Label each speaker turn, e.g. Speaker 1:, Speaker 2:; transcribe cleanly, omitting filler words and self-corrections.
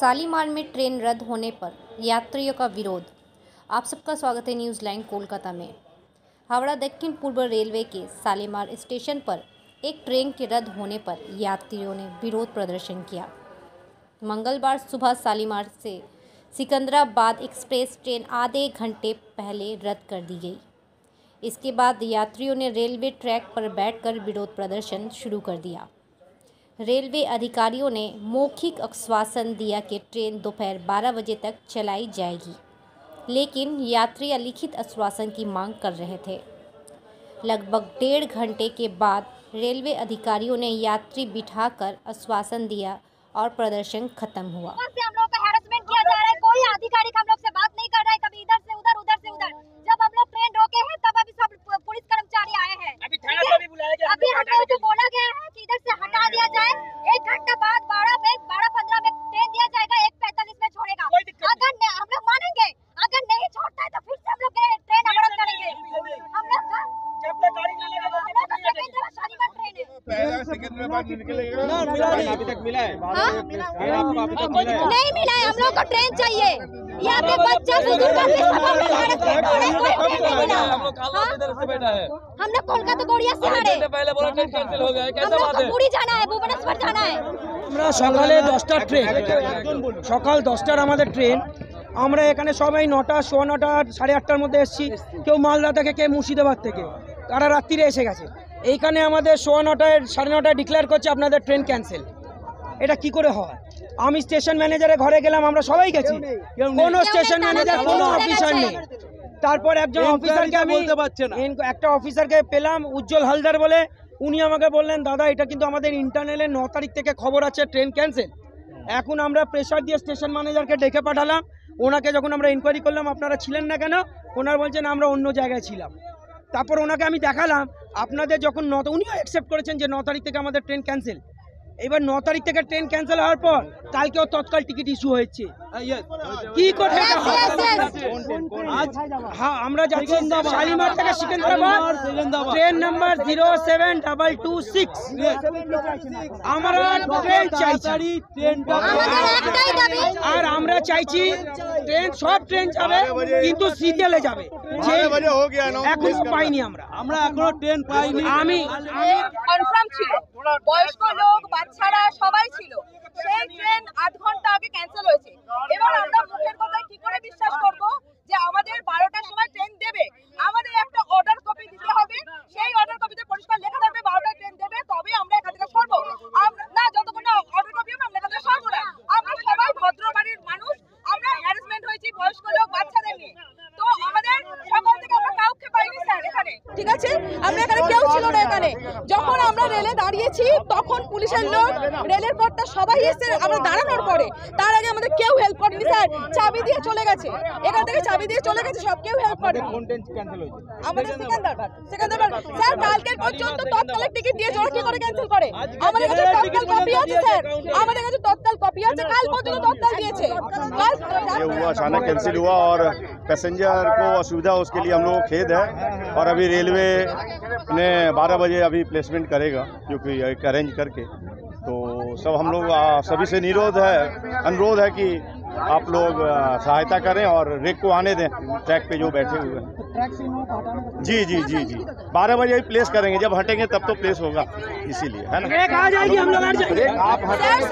Speaker 1: शालीमार में ट्रेन रद्द होने पर यात्रियों का विरोध। आप सबका स्वागत है न्यूज़ लाइन कोलकाता में। हावड़ा दक्षिण पूर्व रेलवे के शालीमार स्टेशन पर एक ट्रेन के रद्द होने पर यात्रियों ने विरोध प्रदर्शन किया। मंगलवार सुबह शालीमार से सिकंदराबाद एक्सप्रेस ट्रेन आधे घंटे पहले रद्द कर दी गई। इसके बाद यात्रियों ने रेलवे ट्रैक पर बैठकर विरोध प्रदर्शन शुरू कर दिया। रेलवे अधिकारियों ने मौखिक आश्वासन दिया कि ट्रेन दोपहर 12 बजे तक चलाई जाएगी, लेकिन यात्री लिखित आश्वासन की मांग कर रहे थे। लगभग 1.5 घंटे के बाद रेलवे अधिकारियों ने यात्री बिठाकर आश्वासन दिया और प्रदर्शन खत्म हुआ।
Speaker 2: हम लोग का हैरेसमेंट किया जा रहा है, कोई अधिकारी हम लोग से बात नहीं कर रहा है, कभी इधर से उधर, उधर से उधर। जब हम लोग ट्रेन रोके हैं तब अभी सब पुलिस कर्मचारी आए हैं। अभी थाना से भी बुलाया गया, अभी हम लोग को बोला गया है कि इधर से हटा दिया जाए। 1 घंटा बाद 12:15 में ट्रेन दिया जाएगा, 1:45 में छोड़ेगा। अगर हम लोग मानेंगे, अगर नहीं छोड़ता है तो फिर से हम लोग ट्रेन अवरोध करेंगे। हम लोग जब तक गाड़ी नहीं लगेगा शालीमार ट्रेन है।
Speaker 3: पहला सिकंदराबाद निकलेगा ना, मिला नहीं, अभी तक मिला है?
Speaker 2: नहीं मिला है, हम लोग को ट्रेन चाहिए। यहाँ पे बच्चा बुजुर्ग का हम लोग कोलकाता गौड़िया से आ रहे हैं।
Speaker 4: पहले बोला ट्रेन कैंसिल हो गया है, कैसा बात है?
Speaker 2: पुरी जाना है, भुवनेश्वर जाना है।
Speaker 5: আমরা সকালে 10টার ট্রেন, সকাল 10টার আমাদের ট্রেন। আমরা এখানে সবাই 9টা, 9:15, 8:30টার মধ্যে এসেছি। কেউ মালদা থেকে, কেউ মুর্শিদাবাদ থেকে, তারা রাত্রিরে এসে গেছে। এইখানে আমাদের 9:15, 9:30 ডিক্লেয়ার করছে আপনাদের ট্রেন ক্যান্সেল। এটা কি করে হয়? আমি স্টেশন ম্যানেজারের ঘরে গেলাম, আমরা সবাই গেছি, কোনো স্টেশন ম্যানেজার, কোনো অফিসার নেই। তারপর একজন অফিসারকে আমি একটা অফিসারকে পেলাম, উজ্জ্বল হালদার বলে। উনি আমাকে বললেন, দাদা এটা কিন্তু আমাদের ইন্টারনেলে 9 তারিখ থেকে খবর আছে ট্রেন ক্যান্সেল। এখন আমরা প্রেশার দিয়ে স্টেশন ম্যানেজারকে ডেকে পাঠালাম। ওনাকে যখন আমরা ইনকোয়ারি করলাম আপনারা ছিলেন না কেন, ওনার বলছেন আমরা অন্য জায়গায় ছিলাম। তারপর ওনাকে আমি দেখালাম আপনাদের যখন উনিও অ্যাকসেপ্ট করেছেন যে 9 তারিখ থেকে আমাদের ট্রেন ক্যান্সেল। এবার 9 তারিখ থেকে ট্রেন ক্যান্সেল হওয়ার পর কালকেও তৎকাল টিকিট ইস্যু হয়েছে। কি করে হ্যাঁ, আমরা যাচ্ছি শালীমার থেকে সিকন্দরাবাদ, ট্রেন নাম্বার 07226। আমরা ট্রেন চাইছি, আর আমরা চাইছি ট্রেন, সব ট্রেন যাবে কিন্তু সিরিয়ালে যাবে। এখনো পাইনি, আমরা এখনো ট্রেন পাইনি। আমি
Speaker 6: কনফার্ম ছিল, বয়স্ক লোক, বাচ্চারা সবাই ছিল। সেই ট্রেন 8 ঘন্টা আগে ক্যান্সেল হয়েছে। এবার আমরা মুখের কথায় কি করে বিশ্বাস করব যে আমাদের 12টার সময় ট্রেন দেবে? আমাদের একটা অর্ডার কপি দিতে হবে, সেই অর্ডার কপিতে পরিষ্কার লেখা থাকবে 12টায় ট্রেন দেবে, তবে আমরা এখান থেকে সরবো। আমরা না, যতক্ষণ না অর্ডার কপি হবে আমরা এখান থেকে সরবো না। আমরা সবাই ভদ্র বাড়ির মানুষ, আমরা হ্যারাসমেন্ট হয়েছি বয়স্ক লোক, বাচ্চাদের নিয়ে। তো আমাদের সকাল থেকে আমরা কাউকে পাইনি স্যার এখানে, ঠিক আছে? আমরা এখানে কেউ ছিল না। এখানে যখন আমরা রেলে দাঁড়িয়েছি তখন পুলিশের লোক, রেলের কর্তা সবাই এসে আমরা দাঁড়ানোর পরে, তার আগে আমাদের কেউ হেল্প করেনি স্যার। চাবি দিয়ে চলে গেছে, এখান থেকে চাবি দিয়ে চলে গেছে, সব কেউ হেল্প করেনি। আমাদের সিকন্দরাবাদ স্যার কালকে পর্যন্ত তৎকালের টিকিট দিয়ে ওরা কি করে ক্যান্সেল করে? আমাদের কাছে তৎকাল কপি আছে স্যার, আমাদের কাছে তৎকাল কপি আছে, কাল পর্যন্ত তৎকাল দিয়েছে।
Speaker 3: ये हुआ अचानक कैंसिल हुआ और पैसेंजर को असुविधा, उसके लिए हम लोग को खेद है। और अभी रेलवे ने 12 बजे अभी प्लेसमेंट करेगा, क्योंकि एक अरेंज करके। तो सब हम लोग सभी से अनुरोध है कि आप लोग सहायता करें और रेक को आने दें ट्रैक पे जो बैठे हुए हैं। जी जी जी जी 12 बजे ही प्लेस करेंगे, जब हटेंगे तब तो प्लेस होगा, इसीलिए है ना।
Speaker 5: रेक आ जाएगी, हम लोग
Speaker 3: आप हटेंगे।